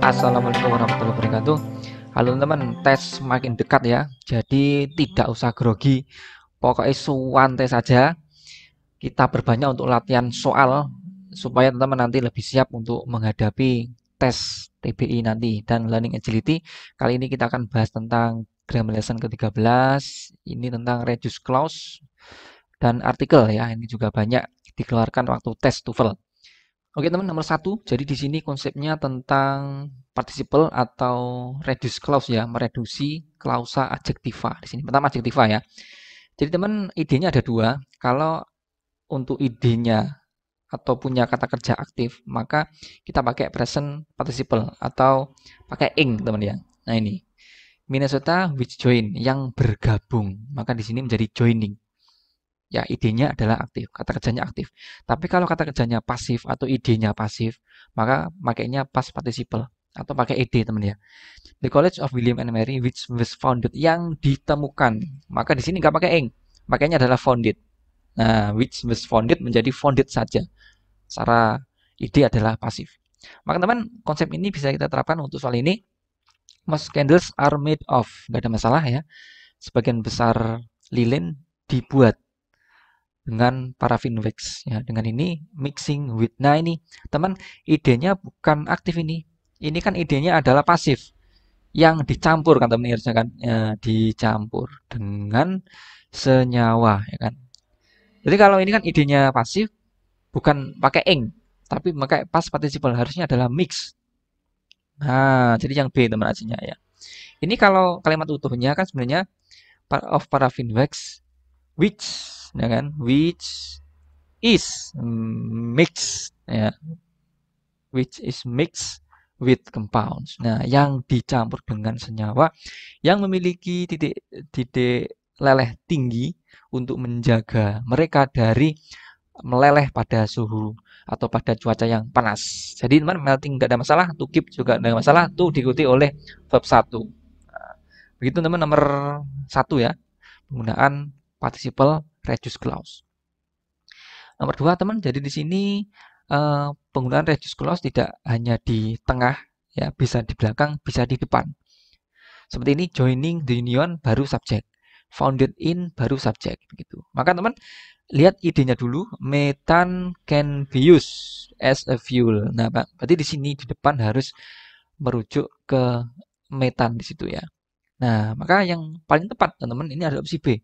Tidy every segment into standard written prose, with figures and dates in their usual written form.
Assalamualaikum warahmatullahi wabarakatuh. Halo teman-teman, tes semakin dekat ya. Jadi tidak usah grogi. Pokoknya santai saja. Kita berbanyak untuk latihan soal supaya teman-teman nanti lebih siap untuk menghadapi tes TBI nanti dan Learning Agility. Kali ini kita akan bahas tentang grammar lesson ke-13. Ini tentang reduced clause dan artikel ya. Ini juga banyak dikeluarkan waktu tes TOEFL. Oke teman, nomor satu. Jadi di sini konsepnya tentang participle atau reduce clause ya, mereduksi klausa adjektiva. Di sini pertama adjektiva ya. Jadi teman, idenya ada dua. Kalau untuk idenya atau punya kata kerja aktif, maka kita pakai present participle atau pakai ing teman ya. Nah ini Minnesota which join, yang bergabung, maka di sini menjadi joining. Ya, idenya adalah aktif, kata kerjanya aktif. Tapi kalau kata kerjanya pasif atau idenya pasif, maka makainya past participle atau pakai ed teman ya. The College of William and Mary which was founded, yang ditemukan. Maka di sini nggak pakai ing, makanya adalah founded. Nah, which was founded menjadi founded saja. Secara ide adalah pasif. Maka teman, konsep ini bisa kita terapkan untuk soal ini. Most candles are made of, nggak ada masalah ya. Sebagian besar lilin dibuat dengan paraffin wax ya, dengan ini mixing with. Nah ini teman, idenya bukan aktif ini kan idenya adalah pasif yang dicampur kan teman, harusnya kan ya, dicampur dengan senyawa ya kan. Jadi kalau ini kan idenya pasif, bukan pakai ing tapi pakai past participle, harusnya adalah mix. Nah jadi yang B teman hasilnya ya. Ini kalau kalimat utuhnya kan sebenarnya part of paraffin wax which ya kan, which is mixed ya, which is mixed with compounds. Nah, yang dicampur dengan senyawa yang memiliki titik leleh tinggi untuk menjaga mereka dari meleleh pada suhu atau pada cuaca yang panas. Jadi teman, melting tidak ada masalah, to keep juga tidak ada masalah, to diikuti oleh verb 1. Nah, begitu teman, nomor 1 ya, penggunaan participle reduced clause. Nomor 2 teman, jadi di sini penggunaan reduced clause tidak hanya di tengah ya, bisa di belakang, bisa di depan. Seperti ini, joining the union baru subjek, founded in baru subjek begitu. Maka teman lihat idenya dulu, methane can be used as a fuel. Nah, Pak, berarti di sini di depan harus merujuk ke metan di situ ya. Nah, maka yang paling tepat teman-teman ini ada opsi B.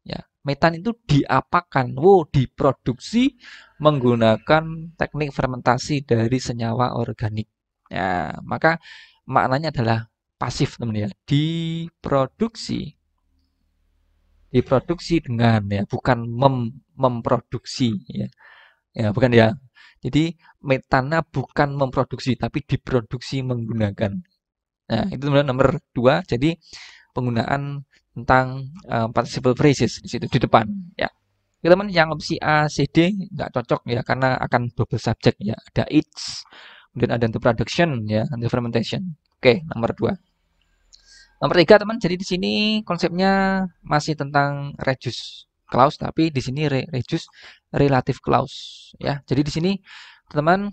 Ya, metan itu diapakan? Diproduksi menggunakan teknik fermentasi dari senyawa organik. Ya, maka maknanya adalah pasif teman ya. Diproduksi dengan ya, bukan memproduksi ya. Ya, bukan ya. Jadi metana bukan memproduksi tapi diproduksi menggunakan. Nah, itu nomor 2. Jadi penggunaan tentang participle phrases di situ di depan ya. Teman, yang opsi A, C, D nggak cocok ya karena akan double subject ya. Ada eats, kemudian ada the production ya, the fermentation. Oke, nomor 2. Nomor 3 teman, jadi di sini konsepnya masih tentang reduce clause tapi di sini reduce relative clause ya. Jadi di sini teman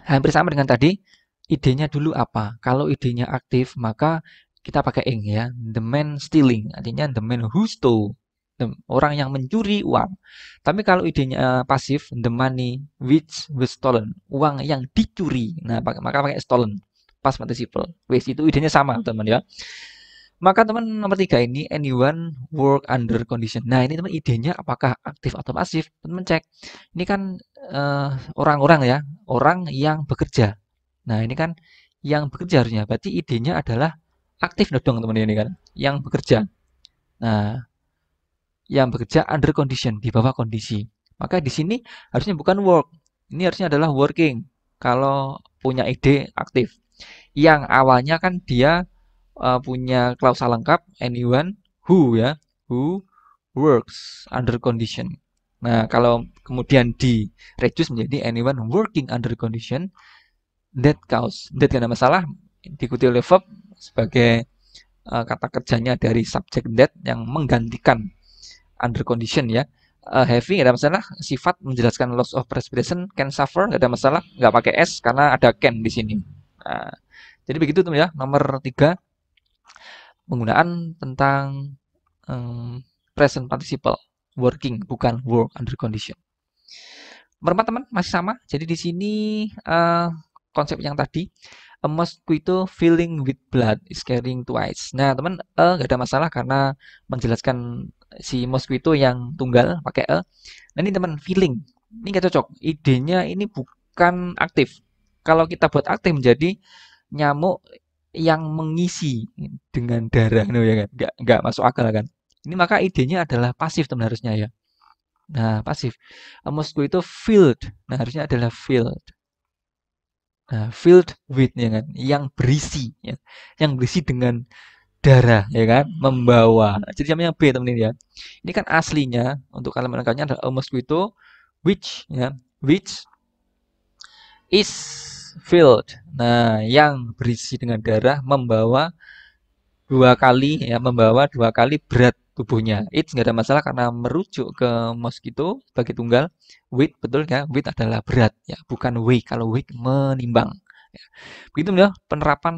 hampir sama dengan tadi. Idenya dulu apa? Kalau idenya aktif maka kita pakai ing ya. The man stealing, artinya the man who stole, orang yang mencuri uang. Tapi kalau idenya pasif, the money which was stolen, uang yang dicuri. Nah, maka pakai stolen, past participle. Wes, itu idenya sama teman ya. Maka teman, nomor 3 ini anyone work under condition. Nah ini teman, idenya apakah aktif atau pasif? Teman cek. Ini kan orang-orang ya, orang yang bekerja. Nah ini kan yang bekerja harusnya. Berarti idenya adalah aktif dong teman ini kan, yang bekerja. Nah yang bekerja under condition, di bawah kondisi. Maka di sini harusnya bukan work. Ini harusnya adalah working. Kalau punya ide aktif. Yang awalnya kan dia punya klausa lengkap anyone who ya, who works under condition. Nah, kalau kemudian di reduce menjadi anyone working under condition that cause, that tidak ada masalah, diikuti oleh verb sebagai kata kerjanya dari subject that yang menggantikan under condition ya. Having ada masalah, sifat menjelaskan loss of respiration, can suffer nggak ada masalah, nggak pakai s karena ada can di sini. Nah, Jadi begitu teman ya. Nomor 3 penggunaan tentang present participle working bukan work under condition. Nomor 4 teman masih sama. Jadi di sini konsep yang tadi a mosquito filling with blood is carrying twice. Nah, teman nggak ada masalah karena menjelaskan si mosquito yang tunggal pakai Nah, ini teman filling. Ini nggak cocok. Idenya ini bukan aktif. Kalau kita buat aktif menjadi nyamuk yang mengisi dengan darah, no, ya kan? Nggak masuk akal kan? Ini maka idenya adalah pasif teman harusnya ya. Nah, pasif. A mosquito filled. Nah, harusnya adalah filled. Nah, filled with ya kan, yang berisi ya. Yang berisi dengan darah ya kan, membawa. Jadi namanya B teman ini ya. Ini kan aslinya untuk kalimat lengkapnya adalah a mosquito which ya, which is filled. Nah, yang berisi dengan darah membawa membawa 2 kali berat tubuhnya. It's nggak ada masalah karena merujuk ke mosquito sebagai tunggal. Weight betul ya, weight adalah berat ya, bukan weight. Kalau weight menimbang. Ya. Begitu ya penerapan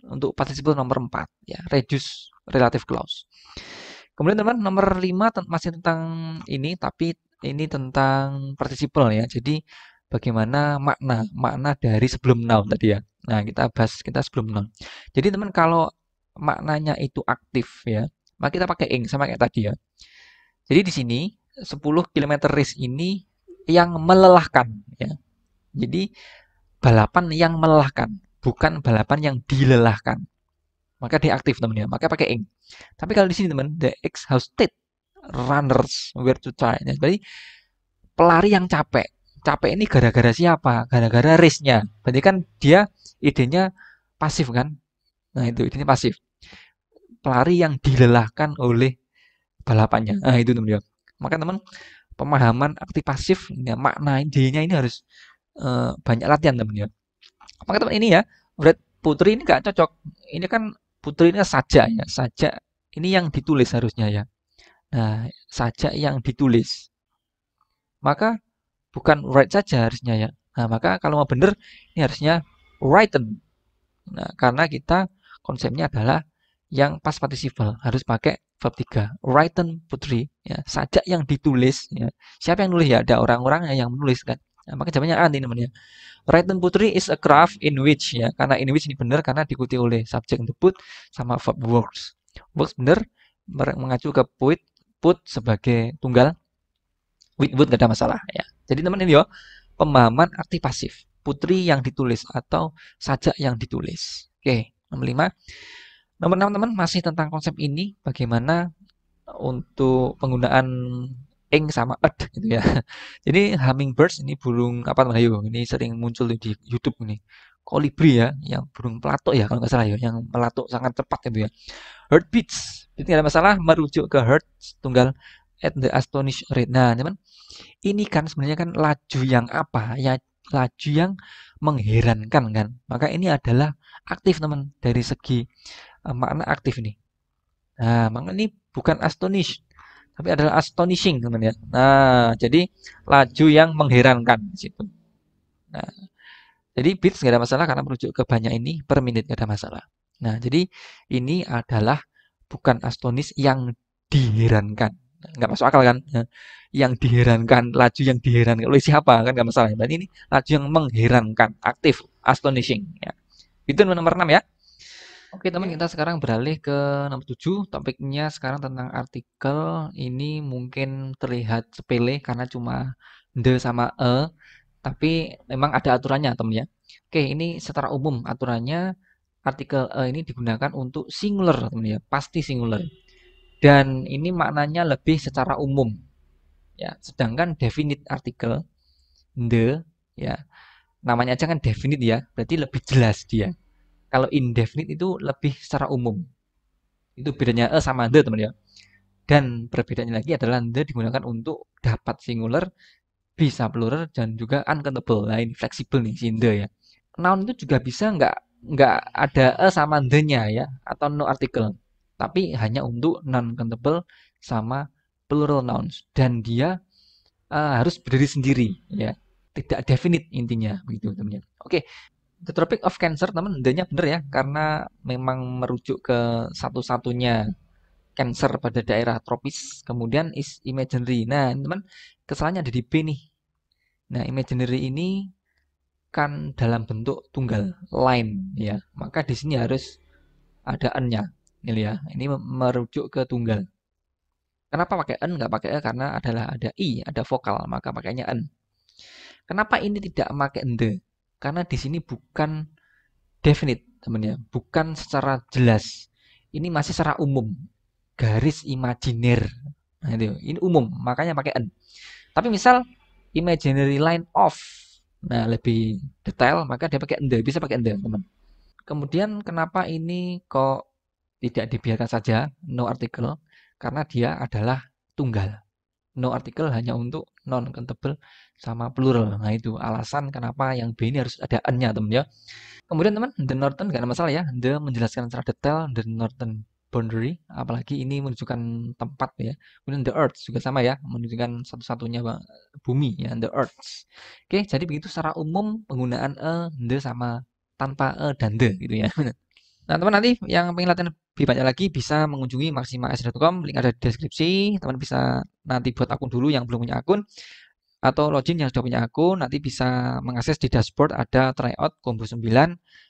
untuk participle nomor 4 ya, reduce relative clause. Kemudian teman nomor 5 masih tentang ini tapi ini tentang participle ya. Jadi bagaimana makna dari sebelum noun tadi ya. Nah, kita bahas kita sebelum noun. Jadi teman kalau maknanya itu aktif ya, maka kita pakai ing sama kayak tadi ya. Jadi di sini 10 km race ini yang melelahkan ya. Jadi balapan yang melelahkan, bukan balapan yang dilelahkan. Maka dia aktif teman ya, maka pakai ing. Tapi kalau di sini teman, the exhausted runners were to try. Nah, berarti pelari yang capek. Capek ini gara-gara siapa? Gara-gara race-nya. Berarti kan dia idenya pasif kan? Nah, itu idenya pasif. Pelari yang dilelahkan oleh balapannya. Nah, itu teman ya. Maka teman pemahaman aktif pasif ya, makna idenya ini harus banyak latihan teman ya. Maka teman ini ya, Brad Putri ini nggak cocok. Ini kan Putri ini saja ya, saja ini yang ditulis harusnya ya. Nah, saja yang ditulis. Maka bukan write saja harusnya ya. Nah, maka kalau mau benar ini harusnya written. Nah, karena kita konsepnya adalah yang past participle harus pakai verb 3. Written Putri ya, sajak yang ditulis ya. Siapa yang nulis ya? Ada orang-orang yang menulis kan. Nah, maka jawabannya A nih namanya. Written Putri is a craft in which ya. Karena in which ini benar karena diikuti oleh subjek the put sama verb works. Works benar mengacu ke put sebagai tunggal. With would gak ada masalah ya. Jadi teman ini yo pemahaman aktif pasif. Putri yang ditulis atau sajak yang ditulis. Oke, nomor 5. Nomor 6 teman masih tentang konsep ini bagaimana untuk penggunaan ing sama ed gitu ya. Jadi hummingbirds ini burung apa namanya ini sering muncul di YouTube ini. Kolibri ya, yang burung pelatuk ya kalau nggak salah ya, yang melatuk sangat cepat gitu ya. Heartbeats, itu tidak ada masalah merujuk ke heart tunggal at the astonished rate. Nah, teman, ini kan sebenarnya kan laju yang apa? Ya, laju yang mengherankan kan. Maka ini adalah aktif teman dari segi makna aktif ini. Nah, maka ini bukan astonish, tapi adalah astonishing teman ya. Nah, jadi laju yang mengherankan di situ. Nah, jadi beats nggak ada masalah karena merujuk ke banyak ini per menit nggak ada masalah. Nah, jadi ini adalah bukan astonish yang diherankan. Nggak masuk akal kan? Nah, yang diherankan, laju yang diherankan oleh siapa kan nggak masalah. Berarti ini laju yang mengherankan, aktif, astonishing. Ya. Itu nomor 6 ya. Oke teman, kita sekarang beralih ke nomor 7. Topiknya sekarang tentang artikel. Ini mungkin terlihat sepele karena cuma the sama tapi memang ada aturannya teman ya. Oke, ini secara umum aturannya artikel ini digunakan untuk singular teman ya, pasti singular. Dan ini maknanya lebih secara umum ya. Sedangkan definite artikel the ya, namanya aja kan definite ya, berarti lebih jelas dia. Kalau indefinite itu lebih secara umum. Itu bedanya sama the teman ya. Dan perbedaannya lagi adalah the digunakan untuk dapat singular, bisa plural dan juga uncountable. Nah, ini fleksibel nih si the ya. Noun itu juga bisa nggak ada sama the-nya ya atau no article. Tapi hanya untuk non countable sama plural nouns dan dia harus berdiri sendiri ya. Tidak definite intinya begitu teman-teman. Oke. The Tropic of Cancer, teman, D-nya bener ya, karena memang merujuk ke satu-satunya Cancer pada daerah tropis. Kemudian is imaginary. Nah, teman, kesalahannya ada di B nih. Nah, imaginary ini kan dalam bentuk tunggal, line ya. Maka di sini harus ada n-nya. Ini ya. Ini merujuk ke tunggal. Kenapa pakai n nggak pakai e? Karena adalah ada i, ada vokal, maka pakainya n. Kenapa ini tidak pakai the? Karena di sini bukan definite, teman ya, bukan secara jelas. Ini masih secara umum, garis imajiner. Nah, itu, ini umum, makanya pakai n. Tapi misal imaginary line of, nah lebih detail, maka dia pakai the, bisa pakai the, teman. Kemudian kenapa ini kok tidak dibiarkan saja no article? Karena dia adalah tunggal. No article hanya untuk non countable sama plural. Nah, itu alasan kenapa yang B ini harus ada n-nya, teman ya. Kemudian teman, the northern nggak ada masalah ya. The menjelaskan secara detail the northern boundary, apalagi ini menunjukkan tempat ya. Kemudian the earth juga sama ya, menunjukkan satu-satunya bumi ya, the earth. Oke, jadi begitu secara umum penggunaan the sama tanpa dan the gitu ya. Nah, teman, nanti yang pengen latihan lebih banyak lagi bisa mengunjungi maximas.com, link ada di deskripsi. Teman bisa nanti buat akun dulu yang belum punya akun, atau login yang sudah punya akun, nanti bisa mengakses di dashboard ada tryout combo 9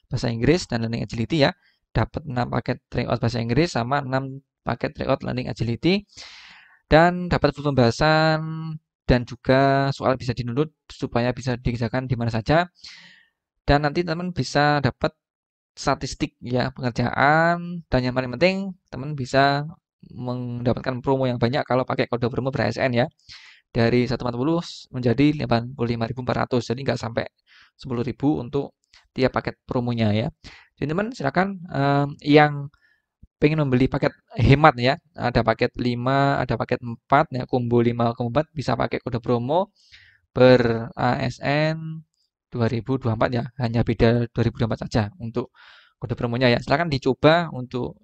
bahasa Inggris dan learning agility ya. Dapat 6 paket tryout bahasa Inggris sama 6 paket tryout learning agility. Dan dapat full pembahasan dan juga soal bisa di-download supaya bisa dikerjakan di mana saja. Dan nanti teman bisa dapat statistik ya pengerjaan, dan yang paling penting teman bisa mendapatkan promo yang banyak kalau pakai kode promo BRSN ya, dari 140 menjadi 85.400, jadi nggak sampai 10.000 untuk tiap paket promonya ya. Jadi teman silakan yang pengen membeli paket hemat ya, ada paket 5, ada paket 4 ya, combo 5 combo 4 bisa pakai kode promo ber ASN 2024 ya, hanya beda 2024 saja untuk kode promonya ya. Silahkan dicoba untuk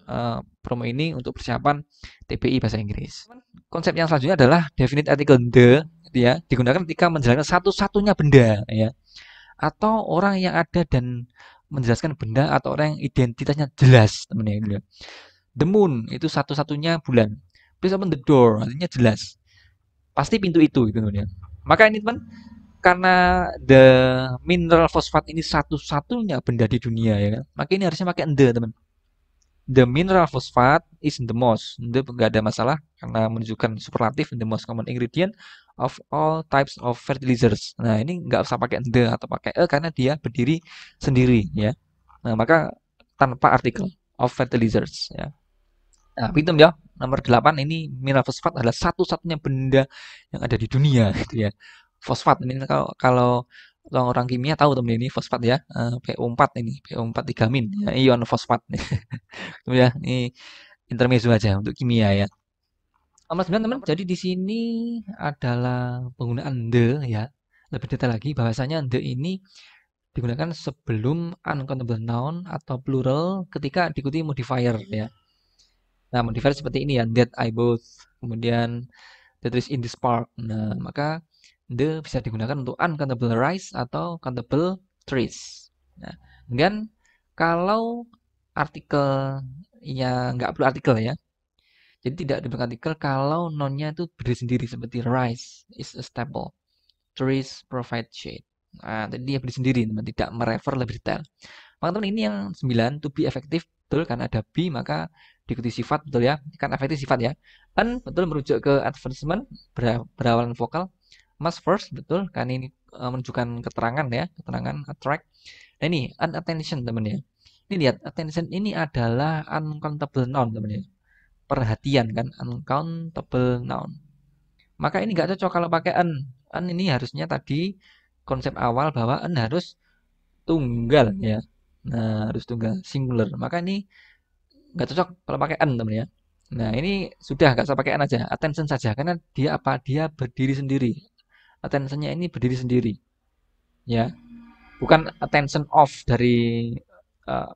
promo ini untuk persiapan TPI bahasa Inggris. Konsep yang selanjutnya adalah definite article the, ya, digunakan ketika menjelaskan satu-satunya benda ya, atau orang yang ada dan menjelaskan benda atau orang yang identitasnya jelas, teman ya. The moon itu satu-satunya bulan. Please open the door, artinya jelas. Pasti pintu itu gitu ya. Maka ini teman, karena the mineral fosfat ini satu-satunya benda di dunia ya kan, maka ini harusnya pakai the, teman. The mineral phosphate is the most, the nggak ada masalah karena menunjukkan superlatif, the most common ingredient of all types of fertilizers. Nah, ini nggak usah pakai the atau pakai karena dia berdiri sendiri ya. Nah, maka tanpa artikel of fertilizers ya. Nah, pintu ya. Nomor 8 ini mineral fosfat adalah satu-satunya benda yang ada di dunia gitu ya. Fosfat ini kalau orang kimia tahu teman ini fosfat ya, PO4 ini, PO4 3- ya, ion fosfat. Itu ya, ini intermezzo aja untuk kimia ya. Nomor 9 teman, jadi di sini adalah penggunaan the ya. Lebih detail lagi bahwasanya the ini digunakan sebelum uncountable noun atau plural ketika diikuti modifier ya. Nah, modifier seperti ini ya, that, I, both, kemudian the trees in this park. Nah, maka the bisa digunakan untuk uncountable rice atau countable trees. Nah, kemudian kalau artikel ya nggak perlu artikel ya. Jadi tidak dibentuk artikel kalau nonnya itu berdiri sendiri seperti rice is a staple, trees provide shade. Nah, jadi dia berdiri sendiri, teman, tidak merefer lebih detail. Maka teman, ini yang 9 to be efektif betul karena ada be maka diikuti sifat betul ya, kan efektif sifat ya. An betul merujuk ke advertisement berawalan vokal. Must first betul kan ini menunjukkan keterangan ya, keterangan attract. Nah, ini unattention teman ya. Ini lihat attention ini adalah uncountable noun teman ya. Perhatian kan, uncountable noun. Maka ini nggak cocok kalau pakai an. An ini harusnya tadi konsep awal bahwa an harus tunggal ya. Nah, harus tunggal singular. Maka ini nggak cocok kalau pakai an teman ya. Nah, ini sudah nggak usah pakai an aja, attention saja karena dia apa? Dia berdiri sendiri. Attentionnya ini berdiri sendiri. Ya, bukan attention off dari uh,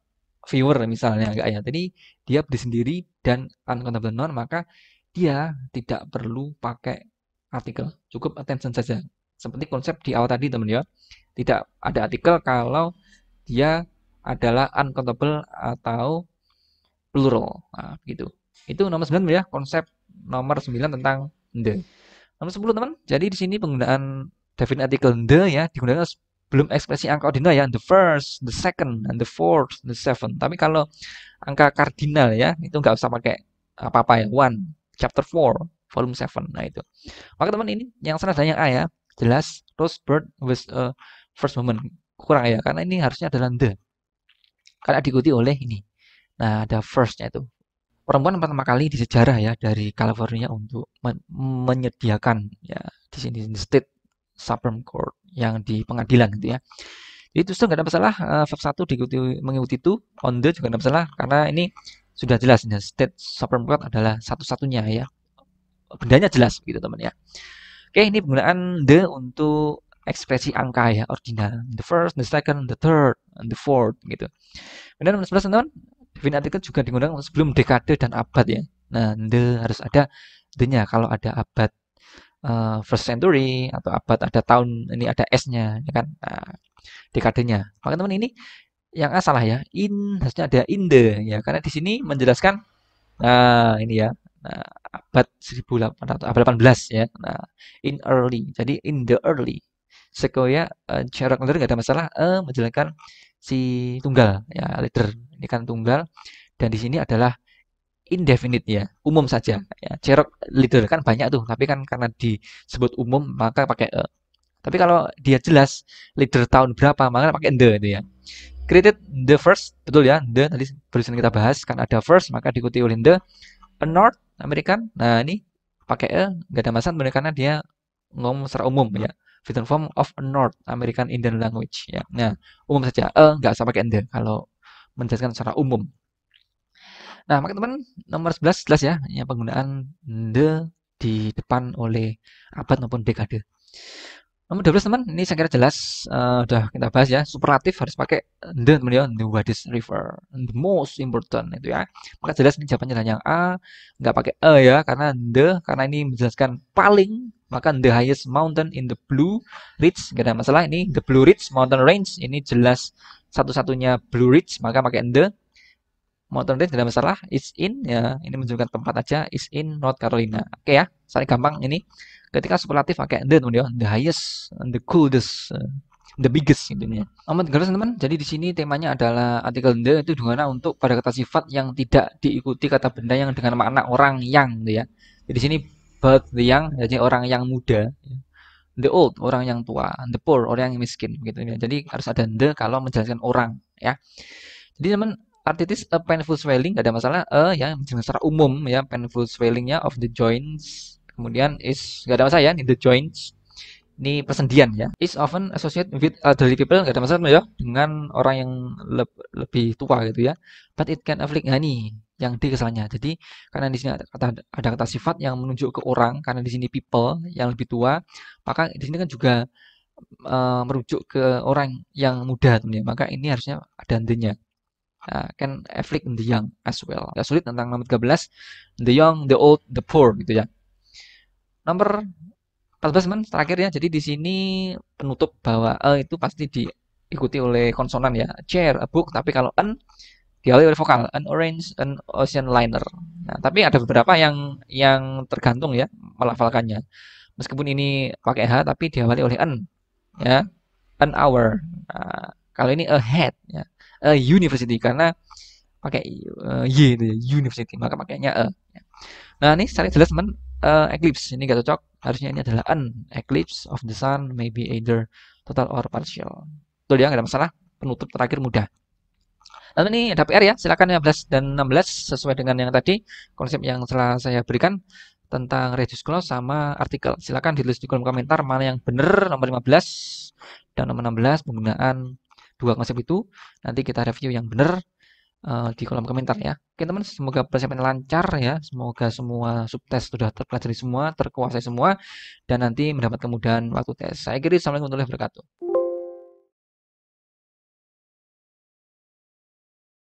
viewer misalnya enggak ya. Jadi dia berdiri sendiri dan uncountable noun maka dia tidak perlu pakai artikel, cukup attention saja. Seperti konsep di awal tadi teman ya. Tidak ada artikel kalau dia adalah uncountable atau plural. Nah, begitu. Itu nomor 9 ya, konsep nomor 9 tentang the. Nomor 10 teman. Jadi di sini penggunaan definite article the ya digunakan sebelum ekspresi angka ordinal ya, the first, the second, and the fourth, the seventh. Tapi kalau angka kardinal ya, itu nggak usah pakai apa-apa ya. One, chapter 4, volume 7. Nah, itu. Maka teman ini yang salah adalah yang A ya. Jelas Rose bird with a first moment. Kurang ya, karena ini harusnya adalah the. Karena diikuti oleh ini. Nah, ada first-nya itu. Perempuan pertama kali di sejarah ya dari California untuk menyediakan ya di sini di State Supreme Court yang di pengadilan gitu ya. Jadi itu nggak ada masalah. Verb 1 diikuti mengikuti itu, on the juga nggak masalah karena ini sudah jelas ya, State Supreme Court adalah satu-satunya ya. Bendanya jelas gitu teman ya. Oke, ini penggunaan the untuk ekspresi angka ya, ordinal. The first, the second, the third, and the fourth gitu. Kemudian nomor 11 teman-teman, definite article juga digunakan sebelum dekade dan abad ya. Nah, the harus ada the-nya kalau ada abad first century atau abad ada tahun ini ada S-nya ya kan. Nah, dekadenya. Maka teman ini yang A salah ya. In harusnya ada in the ya karena di sini menjelaskan nah ini ya. Nah, abad 1800 abad 18 ya. Nah, in early. Jadi in the early. Sequoia Cherokee leader nggak ada masalah menjelaskan si tunggal ya leader ini kan tunggal dan di sini adalah indefinite ya umum saja ya Cherokee leader kan banyak tuh tapi kan karena disebut umum maka pakai tapi kalau dia jelas leader tahun berapa maka pakai the itu ya created the first betul ya the tadi barusan kita bahas kan ada first maka diikuti oleh the a North American nah ini pakai nggak ada masalah karena dia ngomong secara umum ya written form of a North American Indian language ya nah umum saja nggak usah pakai the kalau menjelaskan secara umum. Nah, maka teman nomor 11 jelas ya penggunaan the di depan oleh abad maupun dekade. Nomor 12 teman, ini saya kira jelas udah kita bahas ya. Superlatif harus pakai the teman ya, the widest river, the most important itu ya. Maka jelas ini jawabannya adalah yang A, nggak pakai ya karena ini menjelaskan paling maka the highest mountain in the Blue Ridge nggak ada masalah ini the Blue Ridge Mountain Range ini jelas satu-satunya Blue Ridge maka pakai the Mountain Range tidak masalah is in ya ini menunjukkan tempat aja is in North Carolina oke ya saya gampang ini ketika superlatif pakai the highest the coolest the biggest intinya nomor 13 teman jadi di sini temanya adalah artikel the itu digunakan untuk pada kata sifat yang tidak diikuti kata benda yang dengan makna orang yang gitu ya jadi di sini both the young jadi orang yang muda the old orang yang tua the poor orang yang miskin gitu ya jadi harus ada the kalau menjelaskan orang ya jadi teman arthritis a painful swelling gak ada masalah ya secara umum ya painful swellingnya of the joints kemudian is gak ada masalah ya in the joints ini persendian ya is often associated with elderly people gak ada masalah ya dengan orang yang lebih tua gitu ya but it can afflict nah nih yang D kesalnya jadi karena di sini ada kata sifat yang menunjuk ke orang karena di sini people yang lebih tua maka di sini kan juga merujuk ke orang yang muda teman ya maka ini harusnya ada the-nya can afflict the young as well. Gak sulit tentang nomor 13. The young, the old, the poor gitu ya. Nomor 14 teman terakhir ya. Jadi di sini penutup bahwa itu pasti diikuti oleh konsonan ya. Chair, a book, tapi kalau an diawali oleh vokal. An orange, an ocean liner. Nah, tapi ada beberapa yang tergantung ya melafalkannya. Meskipun ini pakai H tapi diawali oleh an ya. An hour. Nah, kalau ini a head ya. A university karena pakai y itu ya, university maka pakainya ya. Nah ini secara jelas teman eclipse ini gak cocok harusnya ini adalah an eclipse of the sun maybe either total or partial betul ya gak ada masalah penutup terakhir mudah. Lalu ini ada PR ya silakan 15 dan 16 sesuai dengan yang tadi konsep yang telah saya berikan tentang reduce clause sama artikel silakan ditulis di kolom komentar mana yang benar nomor 15 dan nomor 16 penggunaan dua konsep itu nanti kita review yang benar di kolom komentar ya. Oke teman, semoga persiapan lancar ya. Semoga semua subtes sudah terpelajari semua, terkuasai semua, dan nanti mendapat kemudahan waktu tes. Saya kira assalamualaikum warahmatullahi wabarakatuh.